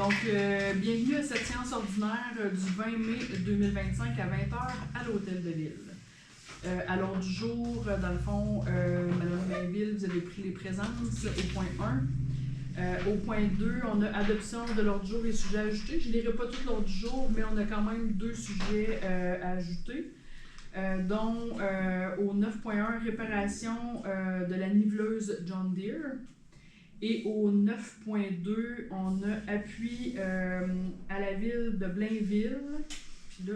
Donc, bienvenue à cette séance ordinaire du 20 mai 2025 à 20h à l'Hôtel de Ville. À l'ordre du jour, dans le fond, Mme Mainville, vous avez pris les présences au point 1. Au point 2, on a adoption de l'ordre du jour et sujets ajoutés. Je ne lirai pas tout l'ordre du jour, mais on a quand même 2 sujets à ajouter. Dont au 9.1, réparation de la niveleuse John Deere. Et au 9.2, on a appui à la ville de Blainville. Puis là,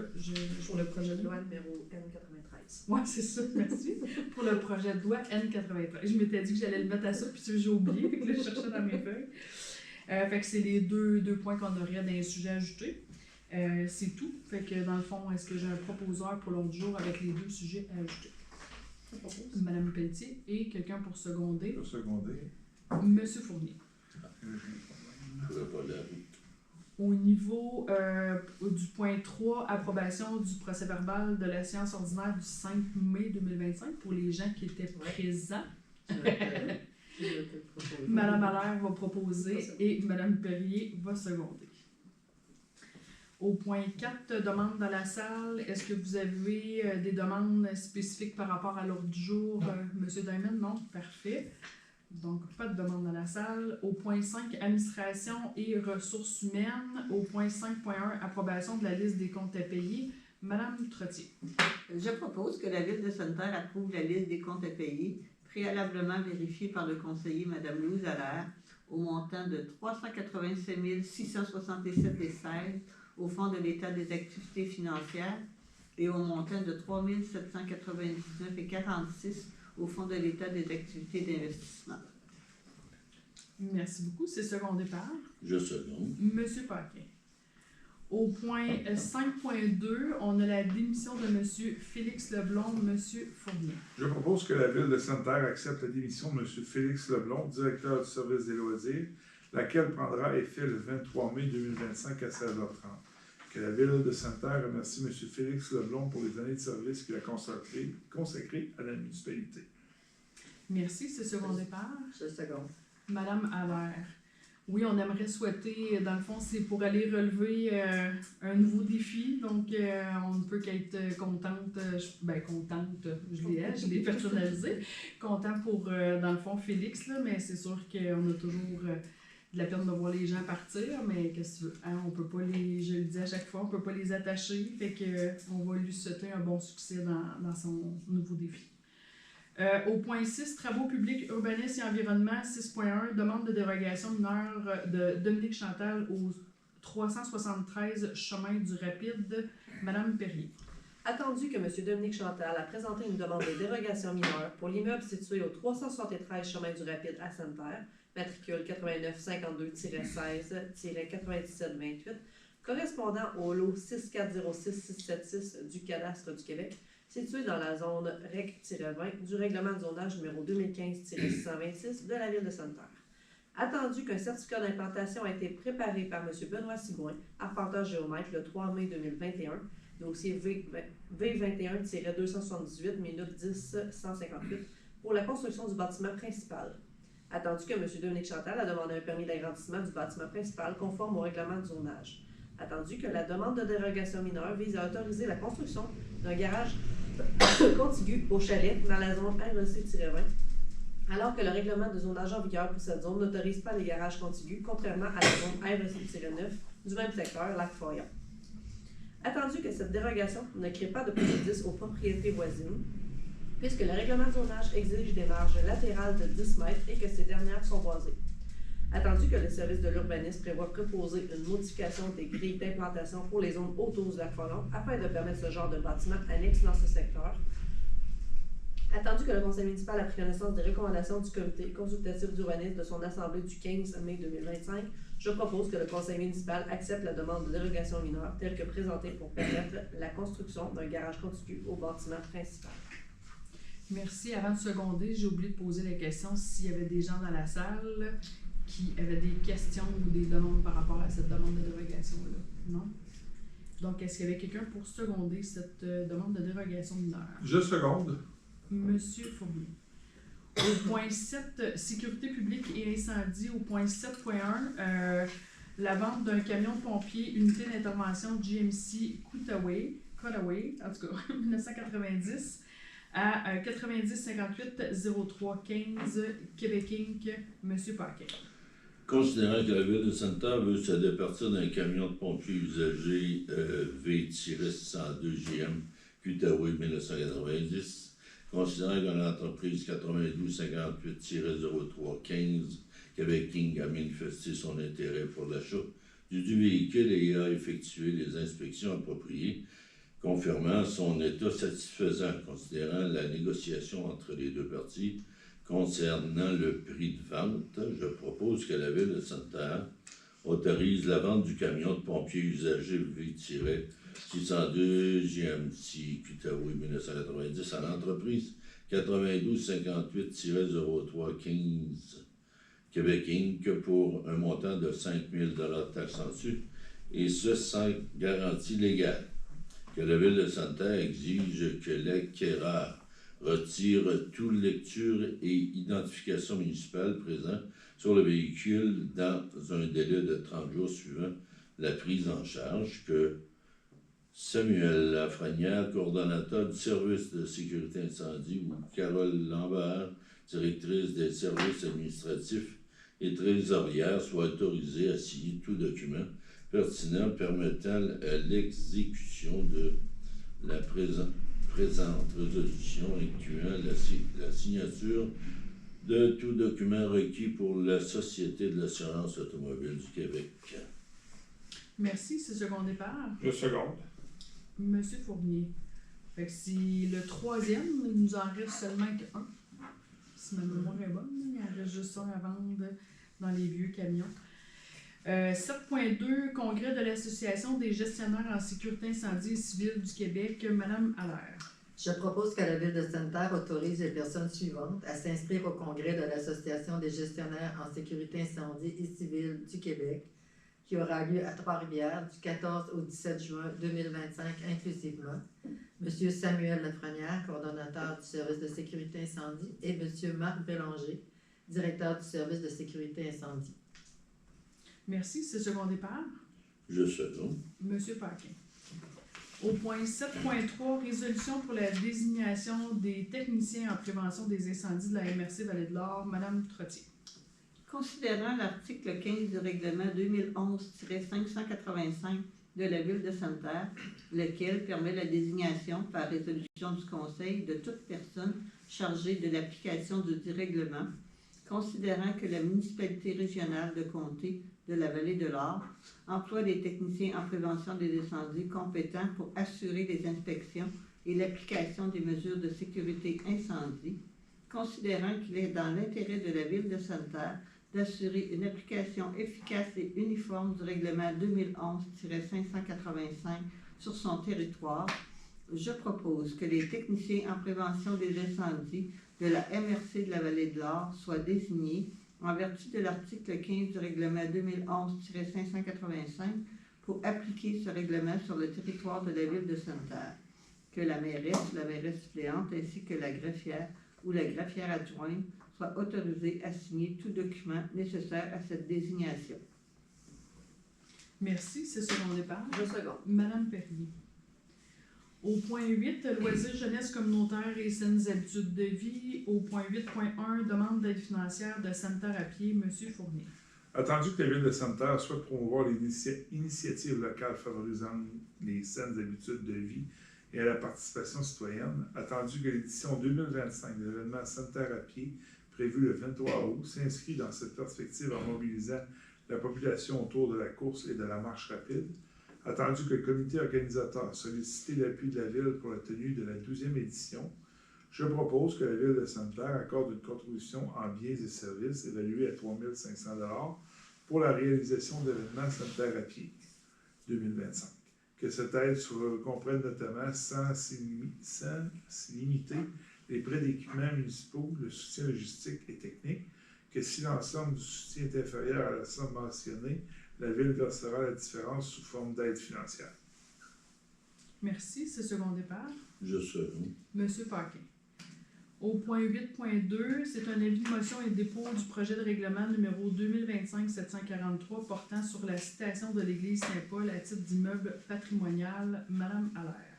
pour le projet de loi numéro N93. Oui, c'est ça, merci. Pour le projet de loi N93. Je m'étais dit que j'allais le mettre à ça, puis j'ai oublié, fait que là, je cherchais dans mes feuilles. Fait que c'est les deux points qu'on aurait dans les sujets ajoutés. C'est tout. Fait que dans le fond, est-ce que j'ai un proposeur pour l'autre jour avec les 2 sujets à ajouter? Madame Pelletier et quelqu'un pour seconder. Pour seconder. Monsieur Fournier. Au niveau du point 3, approbation du procès-verbal de la séance ordinaire du 5 mai 2025 pour les gens qui étaient présents. Madame Allaire va proposer et Madame Perrier va seconder. Au point 4, demande dans la salle. Est-ce que vous avez des demandes spécifiques par rapport à l'ordre du jour? Monsieur Diamond, non? Parfait. Donc, pas de demande dans la salle. Au point 5, administration et ressources humaines. Au point 5.1, approbation de la liste des comptes à payer. Madame Trottier. Je propose que la Ville de Sainte-Terre approuve la liste des comptes à payer, préalablement vérifiée par le conseiller Mme Louise Allaire, au montant de 387 667,16 au Fonds de l'État des activités financières et au montant de 3 799,46 au Fonds de l'État des activités d'investissement. Merci beaucoup. C'est secondé par? Je seconde. Monsieur Paquin. Au point 5.2, on a la démission de Monsieur Félix Leblond, Monsieur Fournier. Je propose que la Ville de Sainte-Terre accepte la démission de M. Félix Leblond, directeur du service des loisirs, laquelle prendra effet le 23 mai 2025 à 16h30. Que la Ville de Sainte-Terre remercie M. Félix Leblond pour les années de service qu'il a consacrées à la municipalité. Merci. C'est secondé par? Je seconde. Madame Allaire. Oui, on aimerait souhaiter, dans le fond, c'est pour aller relever un nouveau défi. Donc, on ne peut qu'être contente, je l'ai personnalisé. Content pour, dans le fond, Félix, là, mais c'est sûr qu'on a toujours de la peine de voir les gens partir, mais qu'est-ce que tu veux? Hein, on peut pas je le dis à chaque fois, on peut pas les attacher. Fait qu'on va lui souhaiter un bon succès dans son nouveau défi. Au point 6, travaux publics, urbanisme et environnement, 6.1, demande de dérogation mineure de Dominique Chantal au 373 chemin du Rapide. Madame Perrier. Attendu que M. Dominique Chantal a présenté une demande de dérogation mineure pour l'immeuble situé au 373 chemin du Rapide à Sainte-Terre, matricule 8952-16-9728, correspondant au lot 6406676 du cadastre du Québec, situé dans la zone REC-20 du règlement de zonage numéro 2015-626 de la Ville de Sainte-Terre. Attendu qu'un certificat d'implantation a été préparé par M. Benoît Sigouin, arpenteur géomètre, le 3 mai 2021, dossier V21-278, minute 10-158, pour la construction du bâtiment principal. Attendu que M. Dominique Chantal a demandé un permis d'agrandissement du bâtiment principal conforme au règlement de zonage. Attendu que la demande de dérogation mineure vise à autoriser la construction d'un garage contigu au chalet dans la zone REC-20, alors que le règlement de zonage en vigueur pour cette zone n'autorise pas les garages contigus, contrairement à la zone REC-9 du même secteur, Lac-Foyon. Attendu que cette dérogation ne crée pas de préjudice aux propriétés voisines, puisque le règlement de zonage exige des marges latérales de 10 mètres et que ces dernières sont boisées. Attendu que le service de l'urbanisme prévoit proposer une modification des grilles d'implantation pour les zones autour du Lac-Foyon afin de permettre ce genre de bâtiment annexe dans ce secteur. Attendu que le conseil municipal a pris connaissance des recommandations du comité consultatif d'urbanisme de son assemblée du 15 mai 2025, je propose que le conseil municipal accepte la demande de dérogation mineure telle que présentée pour permettre la construction d'un garage contigu au bâtiment principal. Merci. Avant de seconder, j'ai oublié de poser la question s'il y avait des gens dans la salle qui avaient des questions ou des demandes par rapport à cette demande de dérogation-là. Non? Donc, est-ce qu'il y avait quelqu'un pour seconder cette demande de dérogation mineure? Je seconde. Monsieur Fournier. Au point 7, sécurité publique et incendie, au point 7.1, la vente d'un camion de pompier unité d'intervention GMC Cutaway, en tout cas, 1990, à 9058-0315 Québec Inc., M. Paquet. Considérant que la Ville de Sainte-Terre veut se départir d'un camion de pompiers usagé V-602 GM Cutaway 1990, considérant que l'entreprise 9258-0315 Québec Inc. a manifesté son intérêt pour l'achat du véhicule et a effectué les inspections appropriées, confirmant son état satisfaisant, considérant la négociation entre les deux parties concernant le prix de vente, je propose que la Ville de Sainte-Terre autorise la vente du camion de pompier usagé V-602 GMC Cutaway 1990 à l'entreprise 9258-0315 Québec Inc. pour un montant de 5 000 de taxes en dessus, et ce sans garantie légale. Que la Ville de Sainte-Terre exige que l'acquéreur retire toute lecture et identification municipale présent sur le véhicule dans un délai de 30 jours suivant la prise en charge, que Samuel Lafrenière, coordonnateur du service de sécurité incendie, ou Carole Lambert, directrice des services administratifs et trésorière, soient autorisés à signer tout document pertinent permettant l'exécution de la présente résolution, incluant la signature de tout document requis pour la Société de l'assurance automobile du Québec. Merci, c'est secondé par Je seconde. Monsieur Fournier. Fait que si le troisième, il nous en reste seulement qu'un. Si ma mémoire est bonne, il en reste juste un à vendre dans les vieux camions. 7.2, Congrès de l'Association des gestionnaires en sécurité incendie et civile du Québec, Madame Allaire. Je propose que la Ville de Sainte-Terre autorise les personnes suivantes à s'inscrire au congrès de l'Association des gestionnaires en sécurité incendie et civile du Québec, qui aura lieu à Trois-Rivières du 14 au 17 juin 2025 inclusivement. M. Samuel Lafrenière, coordonnateur du service de sécurité incendie, et M. Marc Bélanger, directeur du service de sécurité incendie. Merci, c'est secondé par Je seconde. Monsieur Paquin. Au point 7.3, résolution pour la désignation des techniciens en prévention des incendies de la MRC Vallée-de-l'Or, Madame Trottier. Considérant l'article 15 du règlement 2011-585 de la Ville de Sainte-Terre, lequel permet la désignation par résolution du Conseil de toute personne chargée de l'application du règlement, considérant que la municipalité régionale de comté de la Vallée-de-l'Or emploie des techniciens en prévention des incendies compétents pour assurer les inspections et l'application des mesures de sécurité incendie, considérant qu'il est dans l'intérêt de la Ville de Sainte-Terre d'assurer une application efficace et uniforme du règlement 2011-585 sur son territoire, je propose que les techniciens en prévention des incendies de la MRC de la Vallée-de-l'Or soient désignés en vertu de l'article 15 du règlement 2011-585 pour appliquer ce règlement sur le territoire de la Ville de Sainte-Terre, que la mairesse suppléante ainsi que la greffière ou la greffière adjointe soient autorisés à signer tout document nécessaire à cette désignation. Merci, c'est secondé par Je seconde. Madame Perrier. Au point 8, loisirs, jeunesse communautaire et saines habitudes de vie. Au point 8.1, demande d'aide financière de Sainte-Terre à pied, M. Fournier. Attendu que la Ville de Sainte-Terre souhaite promouvoir les initiatives locales favorisant les saines habitudes de vie et à la participation citoyenne, attendu que l'édition 2025 de l'événement Sainte-Terre à pied, prévu le 23 août, s'inscrit dans cette perspective en mobilisant la population autour de la course et de la marche rapide, attendu que le comité organisateur a sollicité l'appui de la Ville pour la tenue de la 12e édition, je propose que la Ville de Sainte-Terre accorde une contribution en biens et services évaluée à 3 500 $ pour la réalisation de l'événement Sainte-Terre à pied 2025. Que cette aide comprenne notamment, sans limiter, les prêts d'équipements municipaux, le soutien logistique et technique, que si l'ensemble du soutien est inférieur à la somme mentionnée, la Ville versera la différence sous forme d'aide financière. Merci, c'est secondé par Je seconde. M. Paquin. Au point 8.2, c'est un avis de motion et dépôt du projet de règlement numéro 2025-743 portant sur la citation de l'église Saint-Paul à titre d'immeuble patrimonial. Madame Allaire.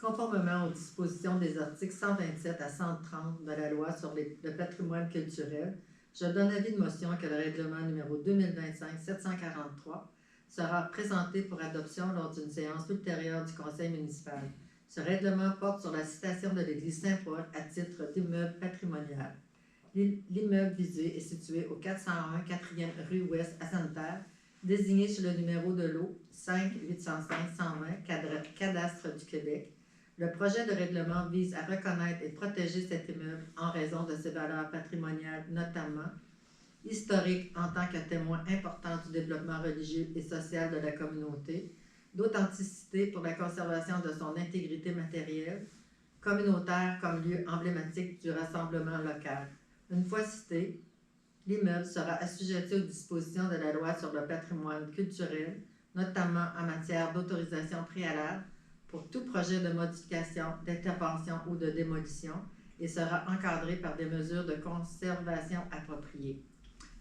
Conformément aux dispositions des articles 127 à 130 de la loi sur le patrimoine culturel, je donne avis de motion que le règlement numéro 2025-743 sera présenté pour adoption lors d'une séance ultérieure du conseil municipal. Ce règlement porte sur la citation de l'église Saint-Paul à titre d'immeuble patrimonial. L'immeuble visé est situé au 401 4e rue Ouest à Sainte-Terre, désigné sur le numéro de lot 5-805-120, cadastre du Québec. Le projet de règlement vise à reconnaître et protéger cet immeuble en raison de ses valeurs patrimoniales, notamment historiques en tant que témoin important du développement religieux et social de la communauté, d'authenticité pour la conservation de son intégrité matérielle, communautaire comme lieu emblématique du rassemblement local. Une fois cité, l'immeuble sera assujetti aux dispositions de la loi sur le patrimoine culturel, notamment en matière d'autorisation préalable pour tout projet de modification, d'intervention ou de démolition et sera encadré par des mesures de conservation appropriées.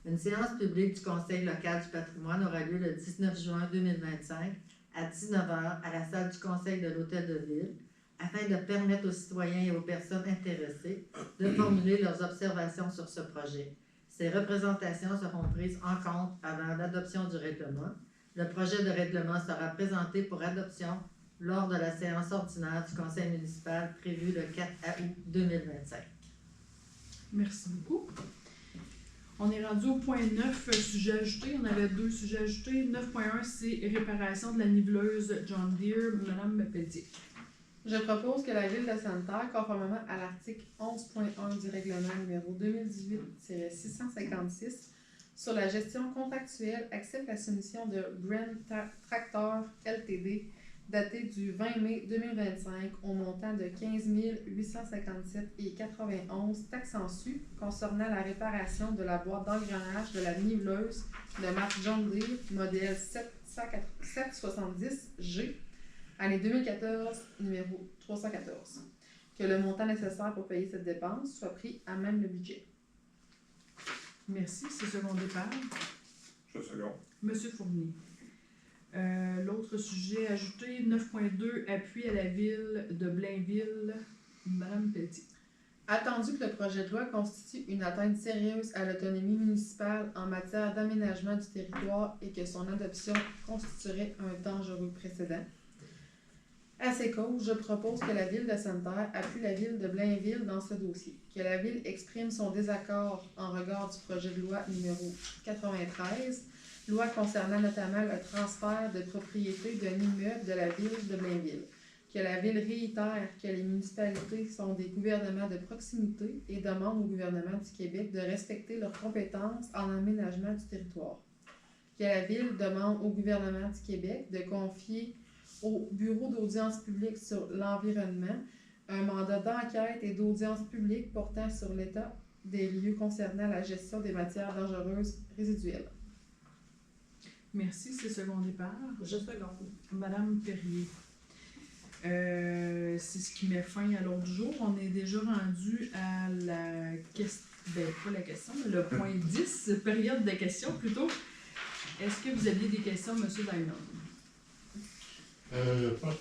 Une séance publique du Conseil local du patrimoine aura lieu le 19 juin 2025 à 19h à la salle du Conseil de l'Hôtel de Ville afin de permettre aux citoyens et aux personnes intéressées de formuler leurs observations sur ce projet. Ces représentations seront prises en compte avant l'adoption du règlement. Le projet de règlement sera présenté pour adoption lors de la séance ordinaire du Conseil municipal prévue le 4 août 2025. Merci beaucoup. On est rendu au point 9, sujet ajouté. On avait 2 sujets ajoutés. 9.1, c'est réparation de la niveleuse John Deere. Madame Pelletier. Je propose que la Ville de Sainte-Terre, conformément à l'article 11.1 du règlement numéro 2018-656 sur la gestion contractuelle, accepte la soumission de Brent Tractor Ltd. datée du 20 mai 2025 au montant de 15 857,91 taxes en su concernant la réparation de la boîte d'engrenage de la niveleuse de marque John Deere modèle 770G, année 2014, numéro 314. Que le montant nécessaire pour payer cette dépense soit pris à même le budget. Merci. C'est second départ. Je second. Monsieur Fournier. L'autre sujet ajouté, 9.2, appui à la ville de Blainville. Madame Pelletier. Attendu que le projet de loi constitue une atteinte sérieuse à l'autonomie municipale en matière d'aménagement du territoire et que son adoption constituerait un dangereux précédent. À ces causes, je propose que la Ville de Sainte-Terre appuie la Ville de Blainville dans ce dossier, que la Ville exprime son désaccord en regard du projet de loi numéro 93, loi concernant notamment le transfert de propriété d'un immeuble de la Ville de Blainville, que la Ville réitère que les municipalités sont des gouvernements de proximité et demande au gouvernement du Québec de respecter leurs compétences en aménagement du territoire, que la Ville demande au gouvernement du Québec de confier au Bureau d'audience publique sur l'environnement un mandat d'enquête et d'audience publique portant sur l'état des lieux concernant la gestion des matières dangereuses résiduelles. Merci. C'est second départ. Je seconde. Madame Perrier. C'est ce qui met fin à l'ordre du jour. On est déjà rendu à la question, pas la question, mais le point 10, période de questions plutôt. Est-ce que vous aviez des questions, M. Dainon? Pas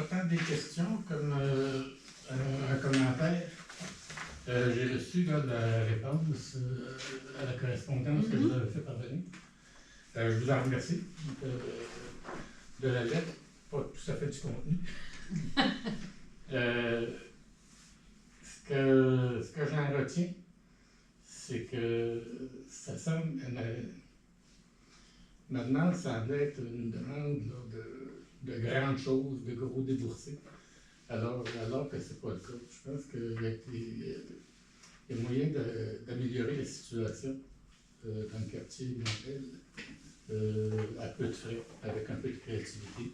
tant des questions comme un commentaire. J'ai reçu là, la réponse à la correspondance que vous avez fait parvenir. Je vous en remercie de la lettre, pas tout à fait du contenu. Ce que j'en retiens, c'est que ça semble maintenant, ça semble être une demande là, de grandes choses, de gros déboursés, alors que c'est pas le cas. Je pense qu'il y a moyen d'améliorer la situation dans le quartier Blainville à peu de frais, avec un peu de créativité.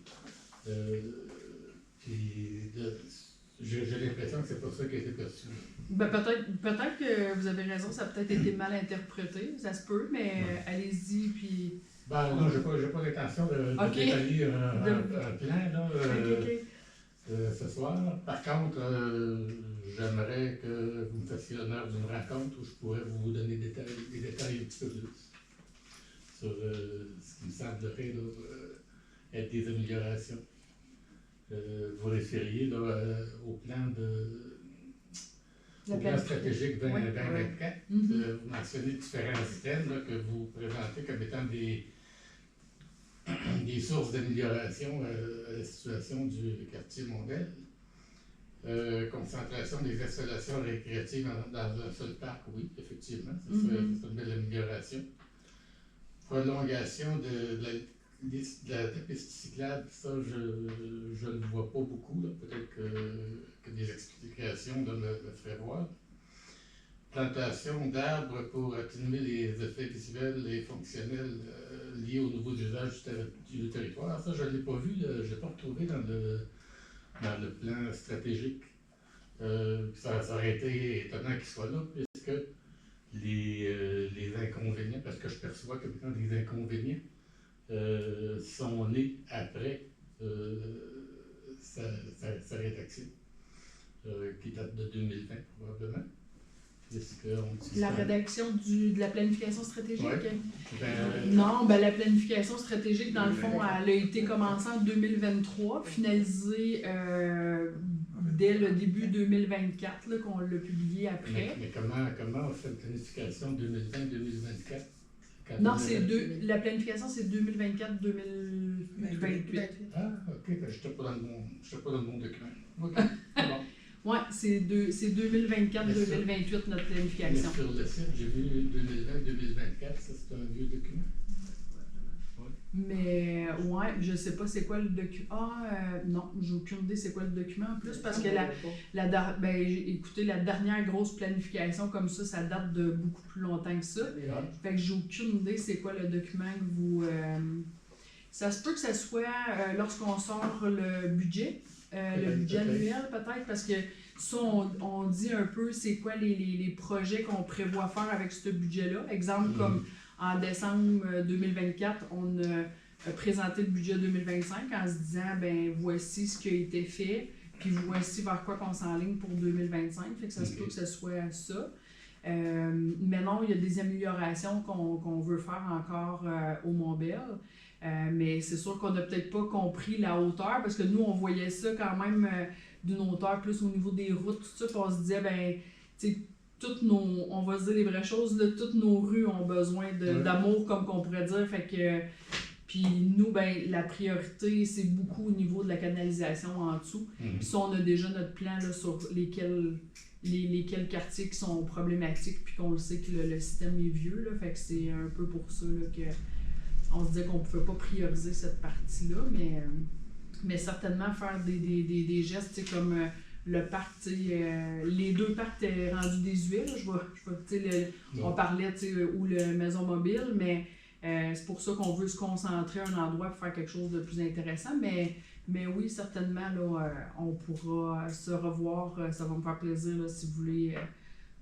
J'ai l'impression que c'est pas ça qui a été perçu. Ben, peut-être que vous avez raison, ça a peut-être été mal interprété, ça se peut, mais allez-y, puis... Ben non, j'ai pas l'intention de détailler un plan, là. ce soir. Par contre, j'aimerais que vous me fassiez l'honneur d'une rencontre où je pourrais vous donner des détails un petit peu plus sur ce qui me semblerait là, être des améliorations. Vous référiez là, au plan stratégique 2024. Vous mentionnez différents items là, que vous présentez comme étant des sources d'amélioration à la situation du quartier Mondel. Concentration des installations récréatives dans un seul parc, oui, effectivement, ça serait une belle amélioration. Prolongation de la piste cyclable, ça, je ne le vois pas beaucoup, peut-être que des explications me feraient voir. Plantation d'arbres pour atténuer les effets visuels et fonctionnels liés au nouveau usage du territoire. Ça, je ne l'ai pas vu, je ne l'ai pas retrouvé dans le plan stratégique. Ça aurait été étonnant qu'il soit là, puisque les inconvénients, parce que je perçois comme étant des inconvénients, sont nés après sa rédaction, qui date de 2020 probablement. La rédaction de la planification stratégique? Ouais. Non, la planification stratégique, dans le fond, elle a été commencée en 2023, finalisée dès le début 2024, là, qu'on l'a publié après. Mais comment on fait une planification 2020-2024? Non, la planification, c'est 2024-2028. Ah, ok, je n'étais pas dans le bon document. Ok, c'est bon. Oui, c'est 2024-2028 notre planification. Mais sur le site, j'ai vu 2020-2024, ça c'est un vieux document. Ouais. Mais ouais, je sais pas c'est quoi le document. Non, j'ai aucune idée c'est quoi le document en plus parce que écoutez, la dernière grosse planification comme ça date de beaucoup plus longtemps que ça. Fait que j'ai aucune idée c'est quoi le document que vous. Ça se peut que ça soit lorsqu'on sort le budget. Le budget annuel peut-être, parce que ça, on dit un peu c'est quoi les projets qu'on prévoit faire avec ce budget-là. Exemple, comme en décembre 2024, on a présenté le budget 2025 en se disant, voici ce qui a été fait, puis voici vers quoi qu'on s'enligne pour 2025. Fait que ça se peut que ce soit ça. Mais non, il y a des améliorations qu'on veut faire encore au Mont-Bell. Mais c'est sûr qu'on n'a peut-être pas compris la hauteur, parce que nous, on voyait ça quand même d'une hauteur plus au niveau des routes, tout ça, puis on se disait, on va se dire les vraies choses, là, toutes nos rues ont besoin d'amour, comme qu'on pourrait dire, fait que, puis nous, la priorité, c'est beaucoup au niveau de la canalisation en dessous, puis ça, on a déjà notre plan là, sur lesquels quartiers qui sont problématiques, puis qu'on le sait que le système est vieux, là, fait que c'est un peu pour ça là, que on se disait qu'on ne pouvait pas prioriser cette partie-là, mais certainement faire des gestes comme le parc, les deux parcs étaient rendus désuets. On parlait ou le maison mobile, mais c'est pour ça qu'on veut se concentrer à un endroit pour faire quelque chose de plus intéressant. Mais oui, certainement, là, on pourra se revoir. Ça va me faire plaisir là, si vous voulez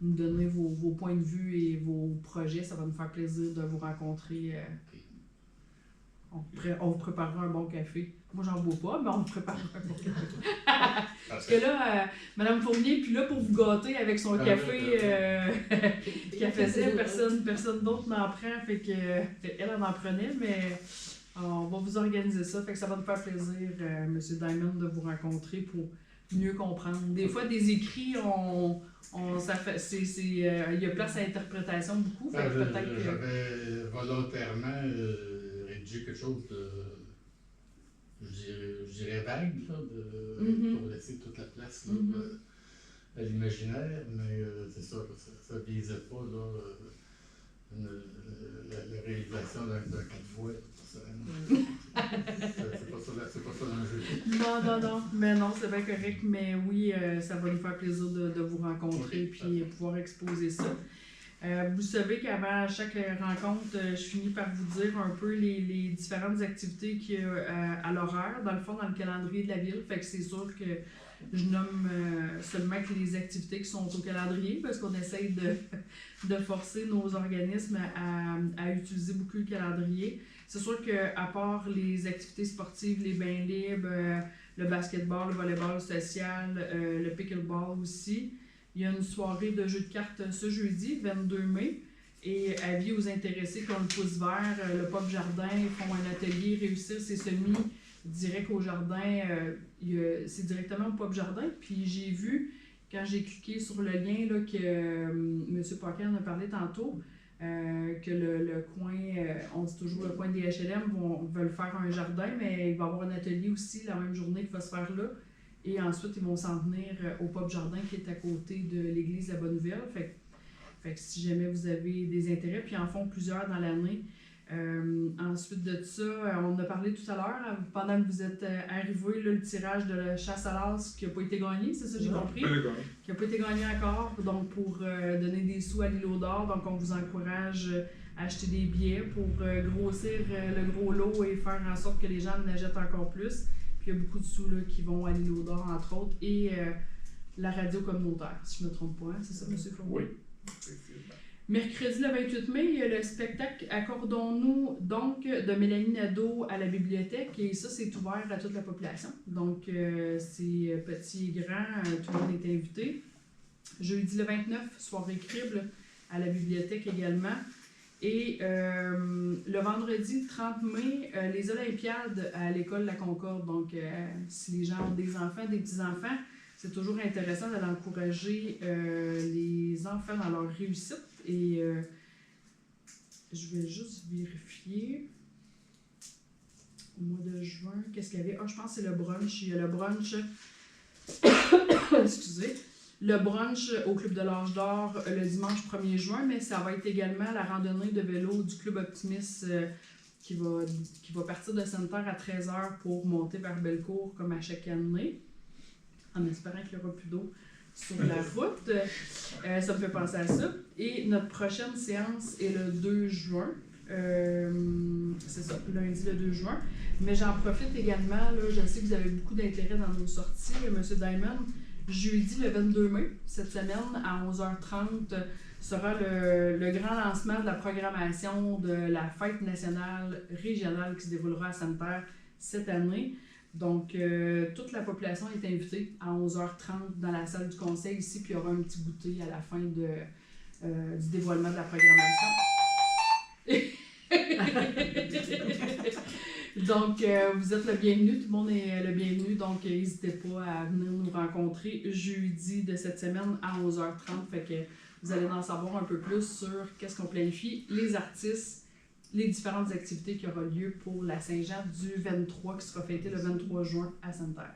nous donner vos points de vue et vos projets. Ça va me faire plaisir de vous rencontrer. On vous préparera un bon café. Moi, j'en bois pas, mais on vous préparera un bon café. Parce que là, Mme Fournier, puis là, pour vous gâter avec son café qu'elle faisait, personne d'autre n'en prend. Fait que elle en prenait, mais on va vous organiser ça. Fait que ça va nous faire plaisir, M. Diamond, de vous rencontrer pour mieux comprendre. Des fois, des écrits, il y a place à interprétation beaucoup. Fait que peut-être que j'avais volontairement rédigé quelque chose de, je dirais vague, là, pour laisser toute la place là, à l'imaginaire, mais c'est ça, ça ne visait pas là, la réalisation d'un 4 voies. C'est pas ça l'enjeu. Non, mais non, c'est bien correct, mais oui, ça va nous faire plaisir de vous rencontrer et pouvoir exposer ça. Vous savez qu'avant chaque rencontre, je finis par vous dire un peu les différentes activités qu'il y a à l'horaire, dans le fond, dans le calendrier de la ville. Fait que c'est sûr que je nomme seulement que les activités qui sont au calendrier, parce qu'on essaye de forcer nos organismes à utiliser beaucoup le calendrier. C'est sûr qu'à part les activités sportives, les bains libres, le basketball, le volleyball social, le pickleball aussi. Il y a une soirée de jeux de cartes ce jeudi, 22 mai. Et avis aux intéressés qui ont le pouce vert, le Pop Jardin, ils font un atelier Réussir ses semis direct au jardin. C'est directement au Pop Jardin. Puis j'ai vu, quand j'ai cliqué sur le lien là, que M. Paquet en a parlé tantôt, que le coin, on dit toujours le coin des HLM, veulent faire un jardin, mais il va y avoir un atelier aussi la même journée qui va se faire là. Et ensuite, ils vont s'en venir au Pop Jardin qui est à côté de l'église La Bonne Nouvelle. Fait que si jamais vous avez des intérêts, puis ils en font plusieurs dans l'année. Ensuite de ça, on en a parlé tout à l'heure, pendant que vous êtes arrivés, le tirage de la chasse à l'as qui n'a pas été gagné, c'est ça j'ai compris? Qui n'a pas été gagné encore, donc pour donner des sous à l'îlot d'or. Donc on vous encourage à acheter des billets pour grossir le gros lot et faire en sorte que les gens en achètent encore plus. Puis il y a beaucoup de sous là, qui vont à l'îlot d'or, entre autres, et la radio communautaire, si je ne me trompe pas, hein? C'est ça, M. Fournier? Oui. Effectivement. Mercredi le 28 mai, il y a le spectacle Accordons-nous donc de Mélanie Nadeau à la bibliothèque et ça c'est ouvert à toute la population. Donc c'est petit et grand, tout le monde est invité. Jeudi le 29, soirée crible à la bibliothèque également. Et le vendredi 30 mai, les Olympiades à l'école La Concorde. Donc si les gens ont des enfants, des petits-enfants, c'est toujours intéressant d'aller encourager les enfants dans leur réussite. Et je vais juste vérifier. Au mois de juin, qu'est-ce qu'il y avait? Je pense que c'est le brunch. Il y a le brunch. Excusez. Le brunch au Club de l'Âge d'Or le dimanche 1er juin, mais ça va être également la randonnée de vélo du Club Optimiste qui va partir de Sainte-Terre à 13h pour monter vers Bellecour comme à chaque année. En espérant qu'il n'y aura plus d'eau sur la route. Ça me fait penser à ça. Et notre prochaine séance est le 2 juin. C'est ça, lundi le 2 juin. Mais j'en profite également, là, je sais que vous avez beaucoup d'intérêt dans nos sorties. M. Diamond, jeudi le 22 mai, cette semaine, à 11h30, sera le grand lancement de la programmation de la fête nationale régionale qui se déroulera à Sainte-Terre cette année. Donc, toute la population est invitée à 11h30 dans la salle du conseil ici, puis il y aura un petit goûter à la fin du dévoilement de la programmation. Donc, vous êtes le bienvenu, tout le monde est le bienvenu, donc n'hésitez pas à venir nous rencontrer jeudi de cette semaine à 11h30. Fait que vous allez en savoir un peu plus sur qu'est-ce qu'on planifie, les artistes, les différentes activités qui auront lieu pour la Saint-Jean du 23, qui sera fêtée le 23 juin à Sainte-Terre.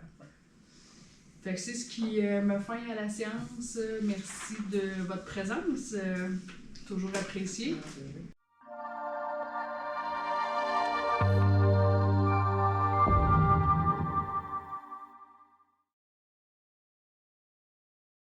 Fait que c'est ce qui me fin à la séance. Merci de votre présence, toujours appréciée.